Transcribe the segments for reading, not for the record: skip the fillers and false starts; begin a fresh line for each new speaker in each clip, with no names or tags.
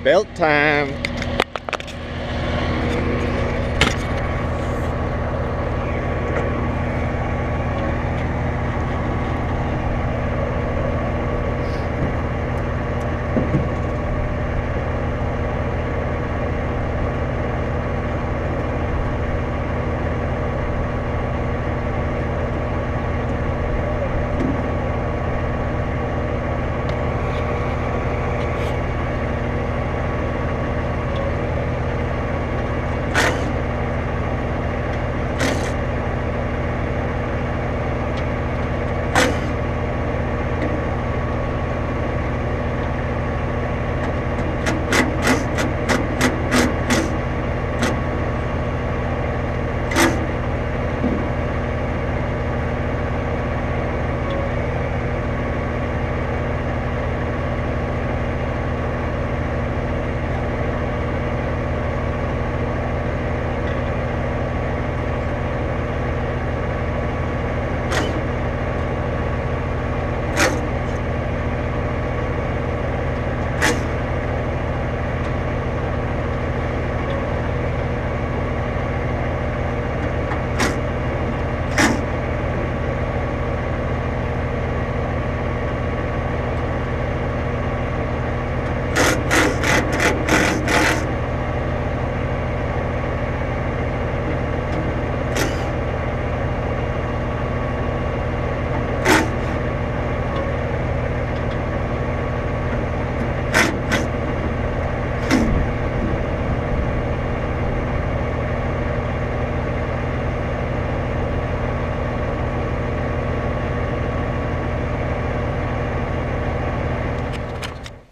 belt time.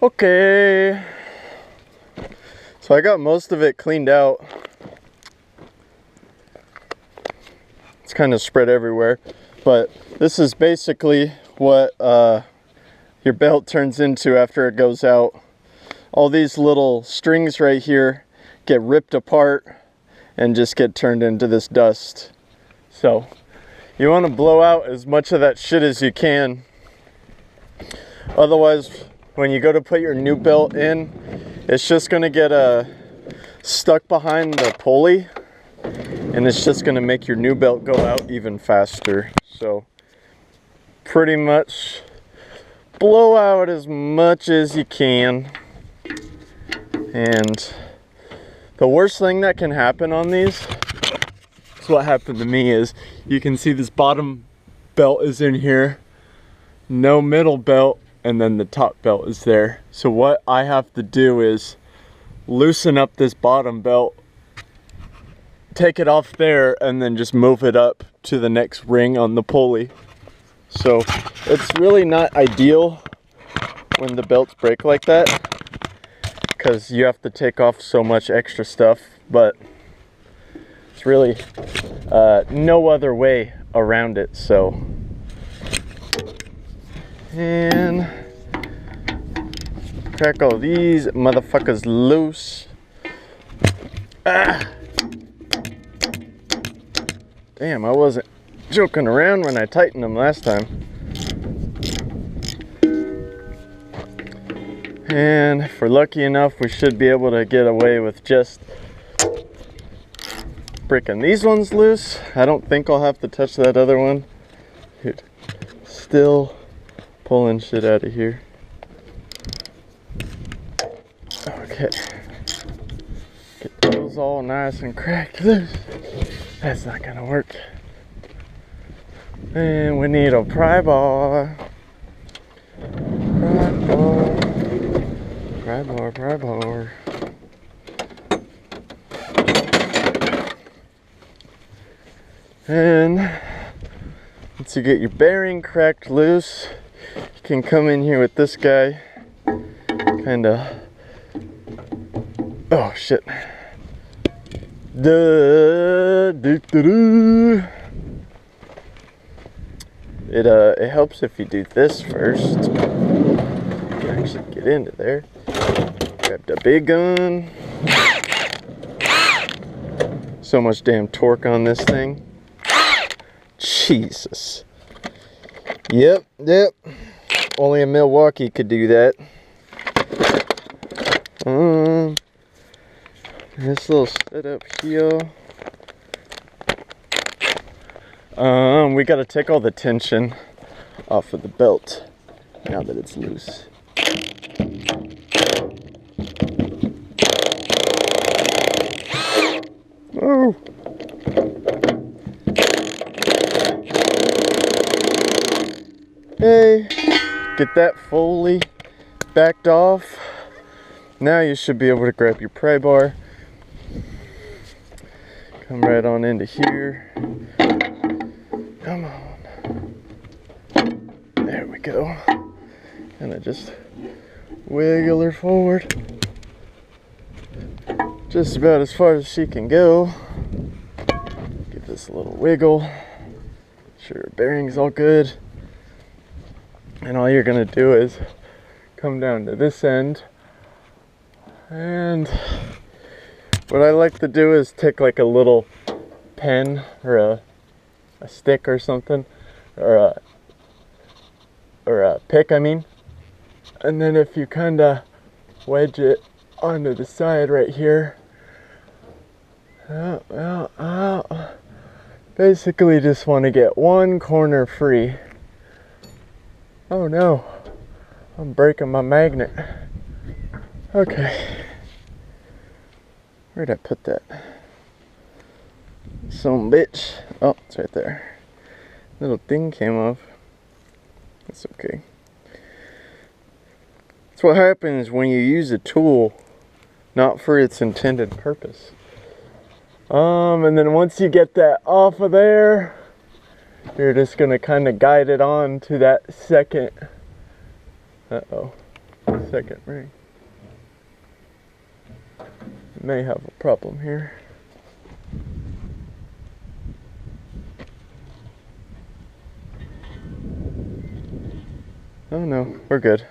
Okay, so I got most of it cleaned out. It's kind of spread everywhere, but this is basically what your belt turns into after it goes out. All these little strings right here get ripped apart and just get turned into this dust. So you want to blow out as much of that shit as you can. Otherwise, when you go to put your new belt in, it's just going to get stuck behind the pulley, and it's just going to make your new belt go out even faster. So pretty much blow out as much as you can. And the worst thing that can happen on these, is what happened to me, is you can see this bottom belt is in here, no middle belt, and then the top belt is there. So what I have to do is loosen up this bottom belt, take it off there, and then just move it up to the next ring on the pulley. So it's really not ideal when the belts break like that, because you have to take off so much extra stuff, but it's really no other way around it. So, and crack all these motherfuckers loose. Ah. Damn, I wasn't joking around when I tightened them last time. And if we're lucky enough, we should be able to get away with just breaking these ones loose. I don't think I'll have to touch that other one. Dude, still pulling shit out of here. Okay. Get those all nice and cracked loose. That's not gonna work. And we need a pry bar. Pry bar. Pry bar, pry bar. And once you get your bearing cracked loose, you can come in here with this guy. Kinda. Oh shit. It helps if you do this first. You can actually get into there. Grab the big gun. So much damn torque on this thing. Jesus. Yep. Only in Milwaukee could do that. This little setup here. We gotta take all the tension off of the belt now that it's loose. Oh. Hey, get that fully backed off. Now you should be able to grab your pry bar. Come right on into here. Come on. There we go. And I just wiggle her forward. Just about as far as she can go. Give this a little wiggle. Sure her bearing's all good. And all you're gonna do is come down to this end. And what I like to do is take like a little pen or a stick or something, or a pick, I mean. And then if you kind of wedge it onto the side right here, basically just want to get one corner free. Oh no, I'm breaking my magnet. Okay, where'd I put that? Some bitch. Oh, it's right there. Little thing came off. That's okay. That's what happens when you use a tool not for its intended purpose. And then once you get that off of there, you're just gonna kind of guide it on to that second, second ring. May have a problem here. Oh no, we're good.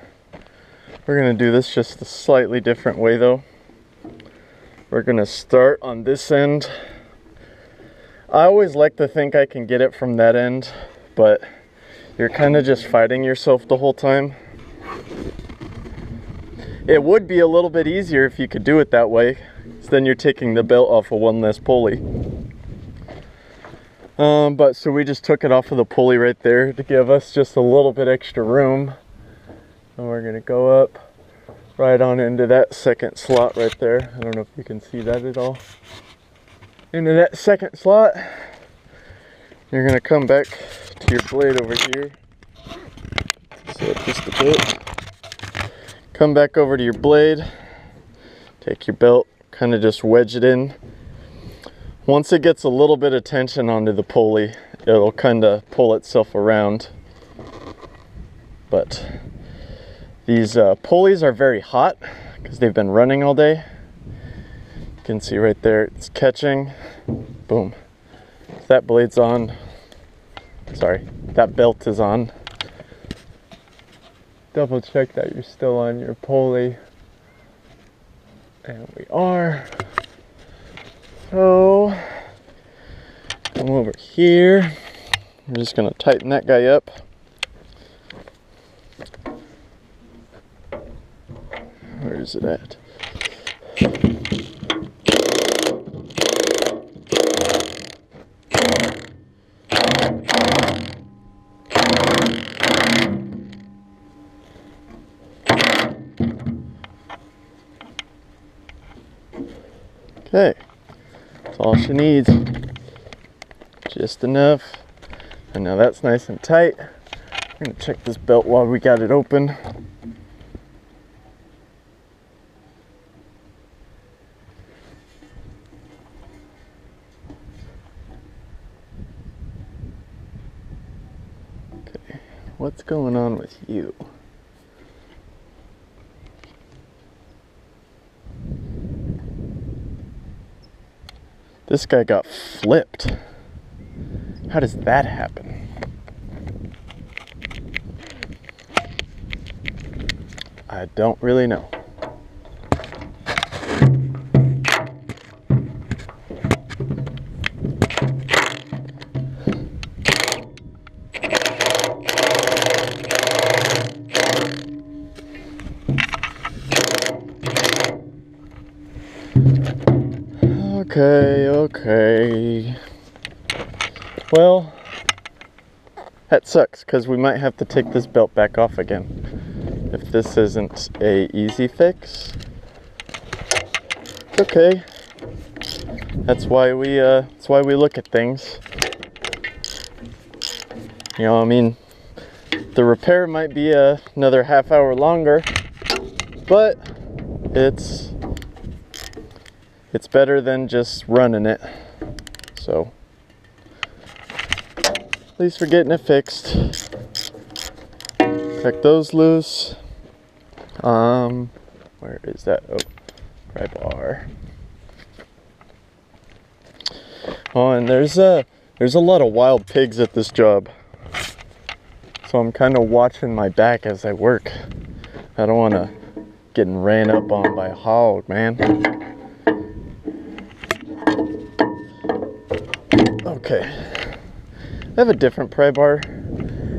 We're gonna do this just a slightly different way though. We're gonna start on this end. I always like to think I can get it from that end, but you're kind of just fighting yourself the whole time. It would be a little bit easier if you could do it that way, so then you're taking the belt off of one less pulley. But so we just took it off of the pulley right there to give us just a little bit extra room. And we're gonna go up right on into that second slot right there. I don't know if you can see that at all. Into that second slot. You're gonna come back to your blade over here. So just a bit. Come back over to your blade. Take your belt, kind of just wedge it in. Once it gets a little bit of tension onto the pulley, it'll kind of pull itself around. But these pulleys are very hot because they've been running all day. You can see right there, it's catching. Boom. That blade's on. Sorry, that belt is on. Double check that you're still on your pulley. And we are. So, come over here. I'm just gonna tighten that guy up. Where is it at? Okay, that's all she needs. Just enough. And now that's nice and tight. I'm gonna check this belt while we got it open. Okay, what's going on with you? This guy got flipped. How does that happen? I don't really know. Okay. Well, that sucks because we might have to take this belt back off again if this isn't a easy fix. It's okay. That's why we look at things. You know, I mean, the repair might be another half hour longer, but it's better than just running it. So at least we're getting it fixed. Cut those loose. Where is that? Oh, pry bar. Oh, and there's a lot of wild pigs at this job. So I'm kind of watching my back as I work. I don't want to get ran up on by a hog, man. Okay. I have a different pry bar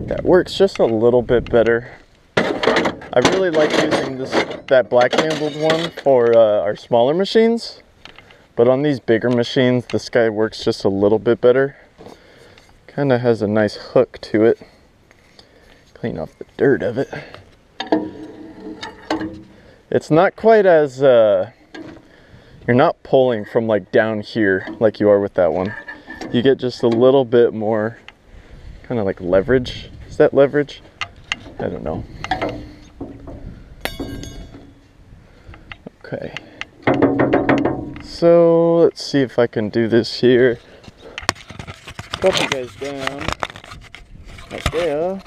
that works just a little bit better. I really like using that black handled one for our smaller machines. But on these bigger machines, this guy works just a little bit better. Kind of has a nice hook to it. Clean off the dirt of it. It's not quite as, you're not pulling from like down here like you are with that one. You get just a little bit more kind of like leverage. Is that leverage? I don't know. Okay. So let's see if I can do this here. Drop you guys down. Right there.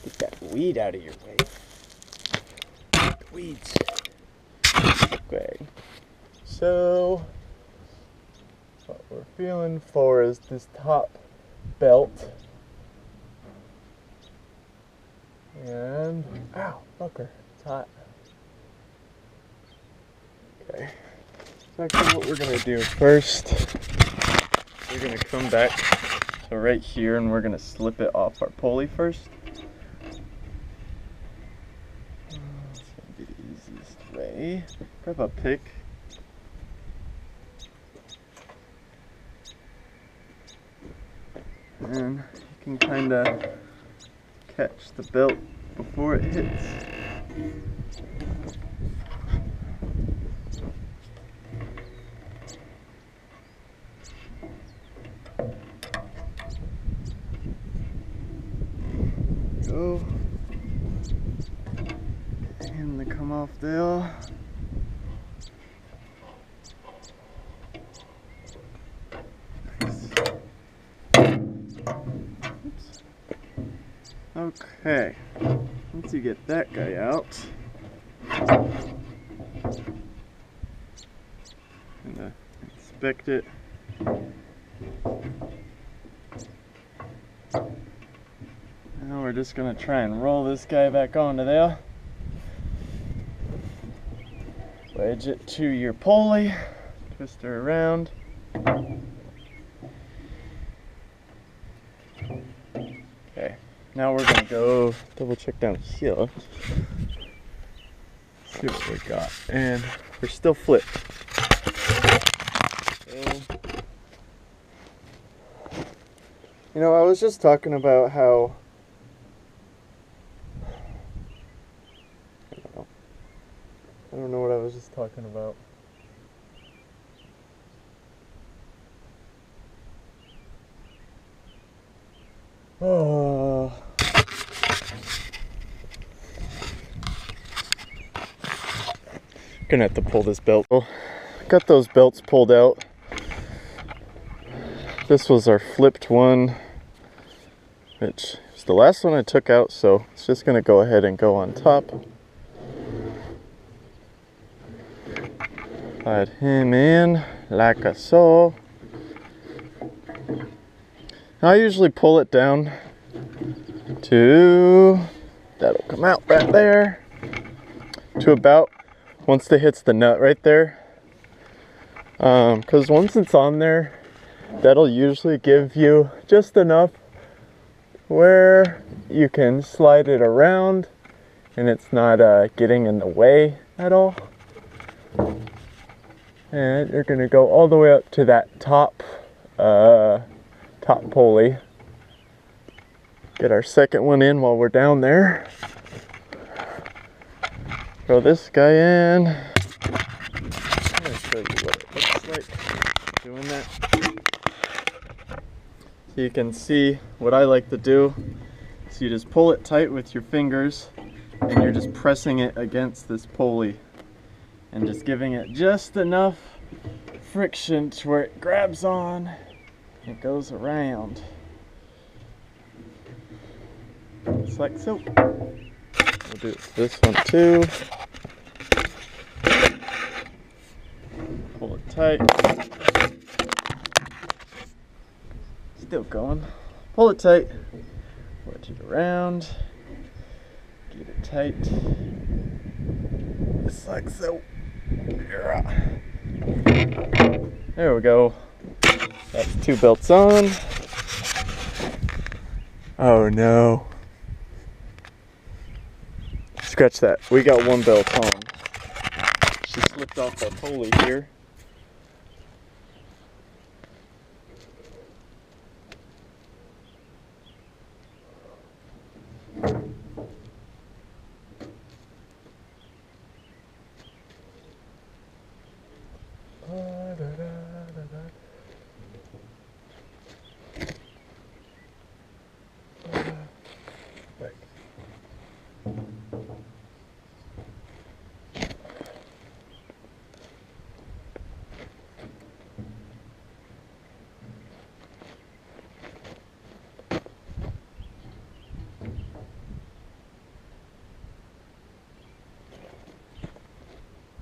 Get that weed out of your way. Weeds. Okay. So what we're feeling for is this top belt. And ow, fucker, it's hot. Okay. So actually what we're gonna do first, we're gonna come back to right here and we're gonna slip it off our pulley first. It's gonna be the easiest way. Grab a pick. And you can kind of catch the belt before it hits. Go. And they come off there. Okay, once you get that guy out, and inspect it. Now we're just gonna try and roll this guy back onto there. Wedge it to your pulley, twist her around. Okay. Now we're gonna go double check down here. See what we got. And we're still flipped. So, you know, I was just talking about how I don't know what I was just talking about. Oh. Gonna have to pull this belt. Well, got those belts pulled out. This was our flipped one, which is the last one I took out, so it's just gonna go ahead and go on top. Slide him in like so. I usually pull it down to, that'll come out right there, to about once it hits the nut right there. Because once it's on there, that'll usually give you just enough where you can slide it around and it's not getting in the way at all. And you're gonna go all the way up to that top pulley. Get our second one in while we're down there. Throw this guy in. I'm gonna show you what it looks like doing that. So you can see what I like to do. So you just pull it tight with your fingers and you're just pressing it against this pulley and just giving it just enough friction to where it grabs on and it goes around. Just like so. We'll do this one too. Pull it tight. Still going. Pull it tight. Wedge it around. Get it tight. Just like so. There we go. That's 2 belts on. Oh no. Scratch that. We got 1 belt on. She slipped off that pulley here.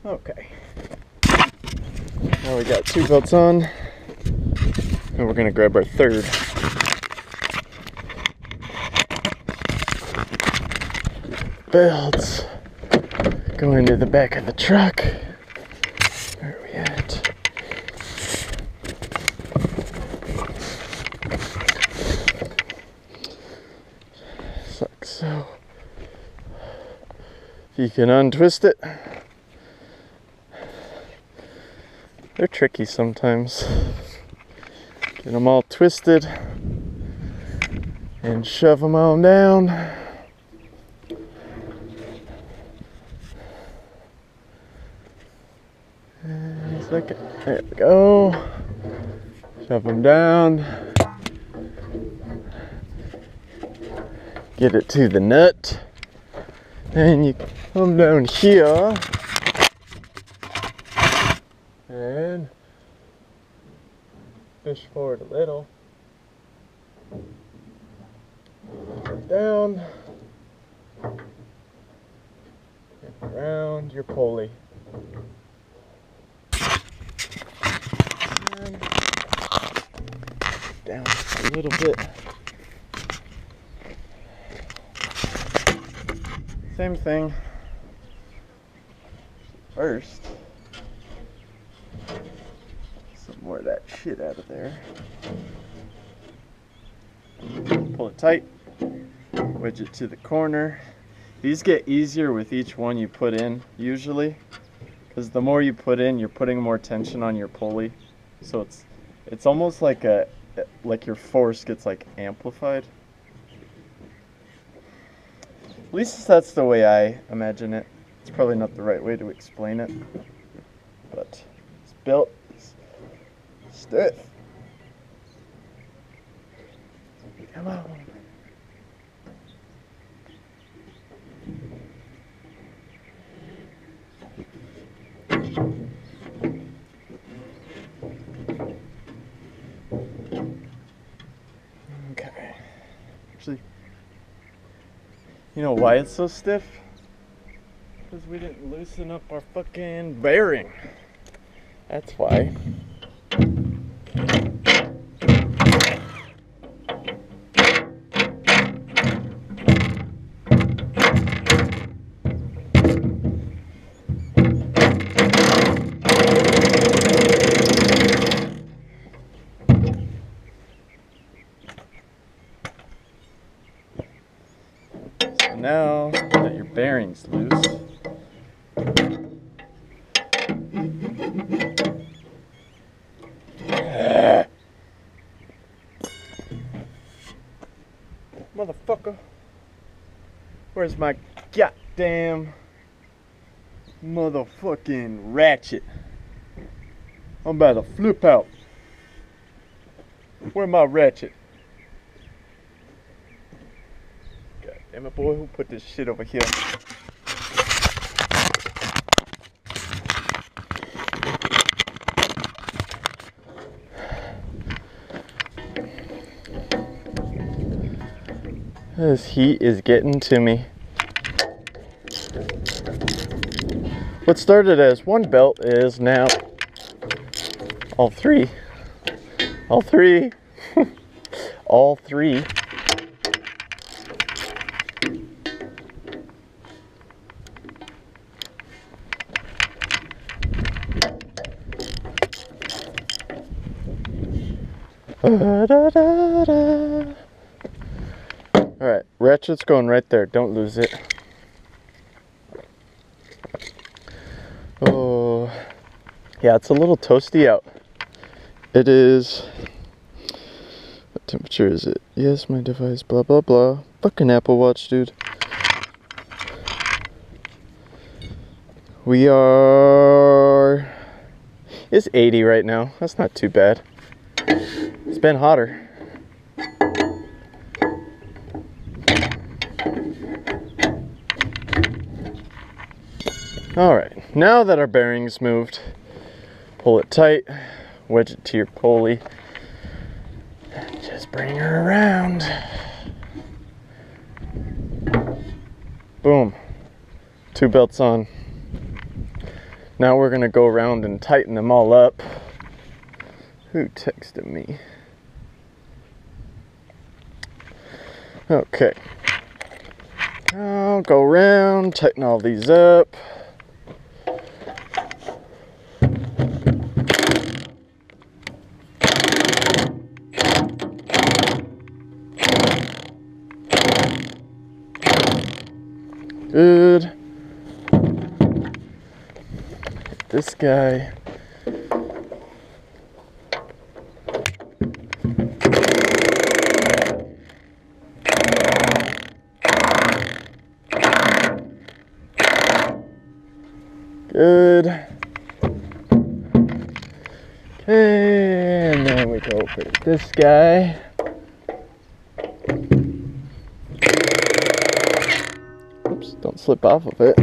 Okay. Now we got 2 belts on, and we're gonna grab our 3rd. Belts go into the back of the truck. Where are we at? Like so. If you can untwist it. They're tricky sometimes. Get them all twisted and shove them on down. And a second. There we go. Shove them down. Get it to the nut. And you come down here. And fish forward a little. Down. And around your pulley. And down a little bit. Same thing. First, some more of that shit out of there. Pull it tight, wedge it to the corner. These get easier with each one you put in, usually, because the more you put in, you're putting more tension on your pulley. So it's almost like your force gets like amplified. At least that's the way I imagine it. It's probably not the right way to explain it, but this belt is stiff. Come on. Okay. Actually, you know why it's so stiff? Because we didn't loosen up our fucking bearing. That's why. So now that your bearing's loose, motherfucker. Where's my goddamn motherfucking ratchet? I'm about to flip out. Where's my ratchet? God damn it, boy, who put this shit over here? This heat is getting to me. What started as one belt is now all three. All three. All three. Alright, ratchet's going right there. Don't lose it. Oh, yeah, it's a little toasty out. It is. What temperature is it? Yes, my device, blah, blah, blah. Fucking Apple Watch, dude. We are. It's 80 right now. That's not too bad. It's been hotter. Alright, now that our bearing's moved, pull it tight, wedge it to your pulley, and just bring her around. Boom. 2 belts on. Now we're gonna go around and tighten them all up. Who texted me? Okay. I'll go around, tighten all these up. Good. This guy. Good. Okay, and then we go for this guy. Oops, don't slip off of it.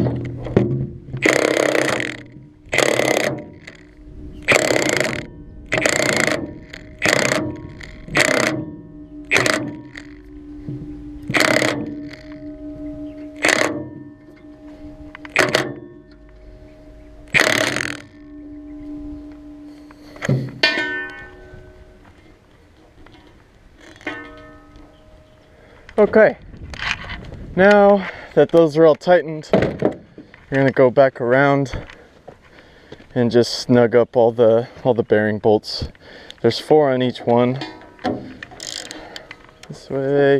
Okay, now that those are all tightened, you're gonna go back around and just snug up all the bearing bolts. There's 4 on each one. This way,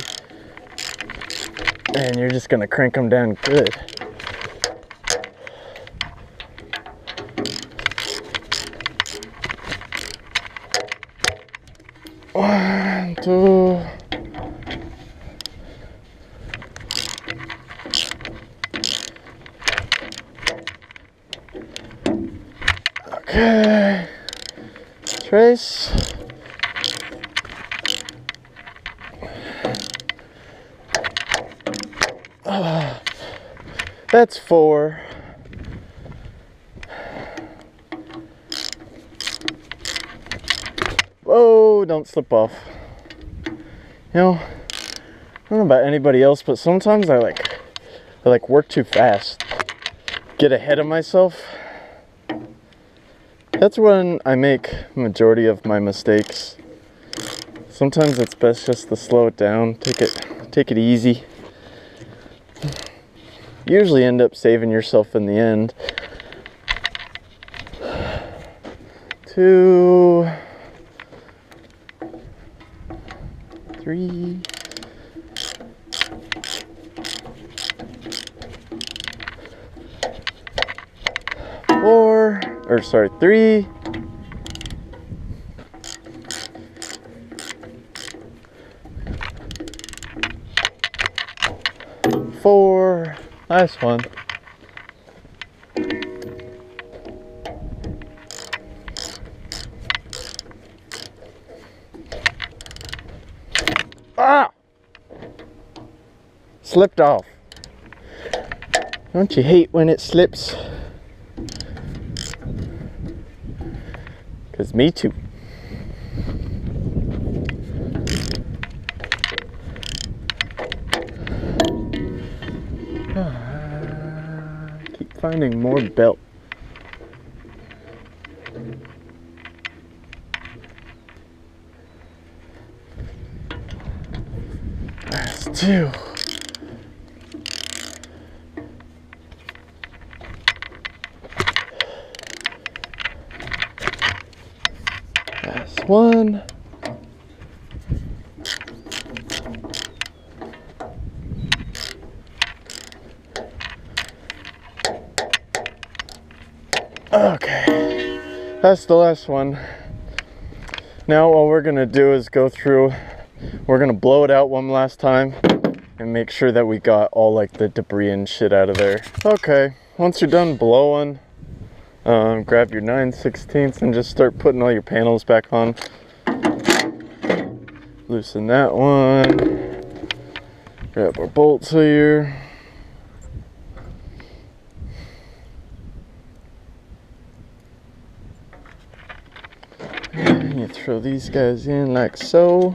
and you're just gonna crank them down good. One, two. Okay, trace. That's 4. Whoa, don't slip off. You know, I don't know about anybody else, but sometimes I work too fast. Get ahead of myself. That's when I make majority of my mistakes. Sometimes it's best just to slow it down, take it easy. Usually end up saving yourself in the end. 2, 3. 4, or sorry, 3. 4. Last one. Ah! Slipped off. Don't you hate when it slips? 'Cause me too. Keep finding more belt. That's 2. That's 1. Okay, that's the last one. Now all we're gonna do is go through, we're gonna blow it out one last time and make sure that we got all like the debris and shit out of there. Okay, once you're done blowing, grab your 9/16 and just start putting all your panels back on. Loosen that one. Grab our bolts here. And you throw these guys in like so.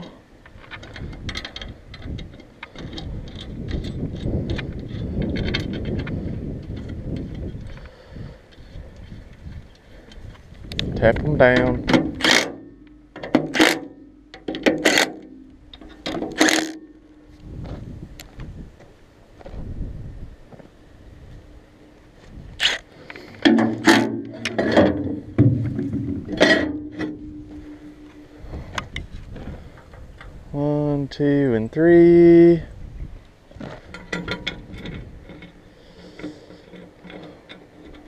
Tap them down. One, 2, and 3.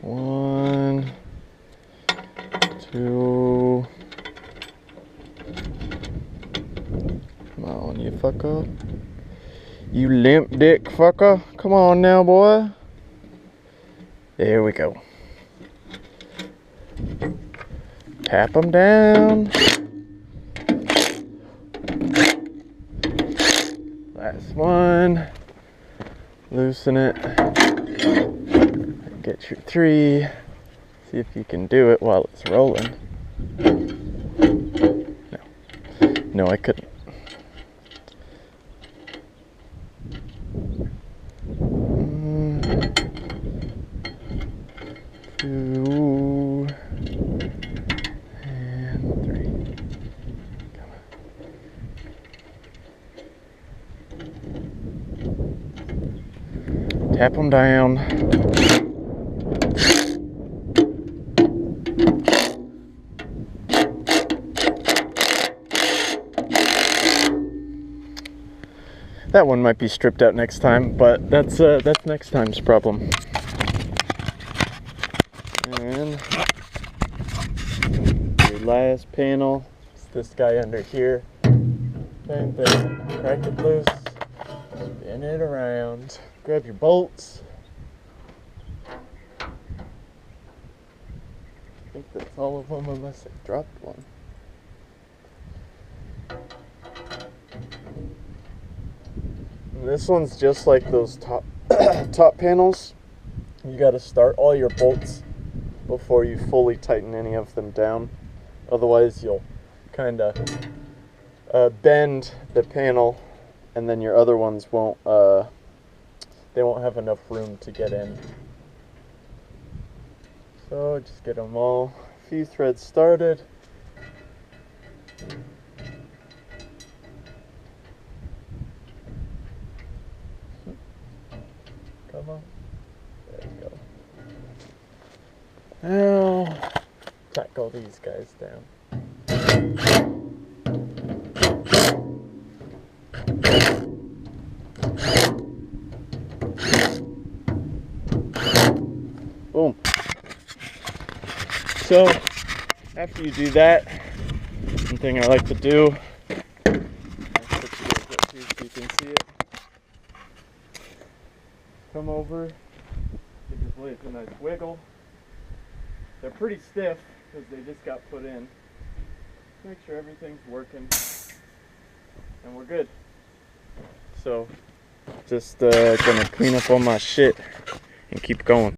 One, 2. Come on, you fucker. You limp dick fucker. Come on now, boy. There we go. Tap them down. Last one. Loosen it. Get your 3. See if you can do it while it's rolling. No, I couldn't. Two and 3. Come on. Tap them down. That one might be stripped out next time, but that's next time's problem. And your last panel, it's this guy under here. Same thing, crack it loose, spin it around, grab your bolts. I think that's all of them unless I dropped one. And this one's just like those top panels. You got to start all your bolts before you fully tighten any of them down. Otherwise you'll kind of bend the panel, and then your other ones won't they won't have enough room to get in. So just get them all, a few threads started. Come on. There you go. Now, tackle these guys down. Boom. So, after you do that, one thing I like to do, I'll put you guys up here so you can see it. come over, give this blade a nice wiggle. They're pretty stiff because they just got put in. Make sure everything's working, and we're good. So, just gonna clean up all my shit and keep going.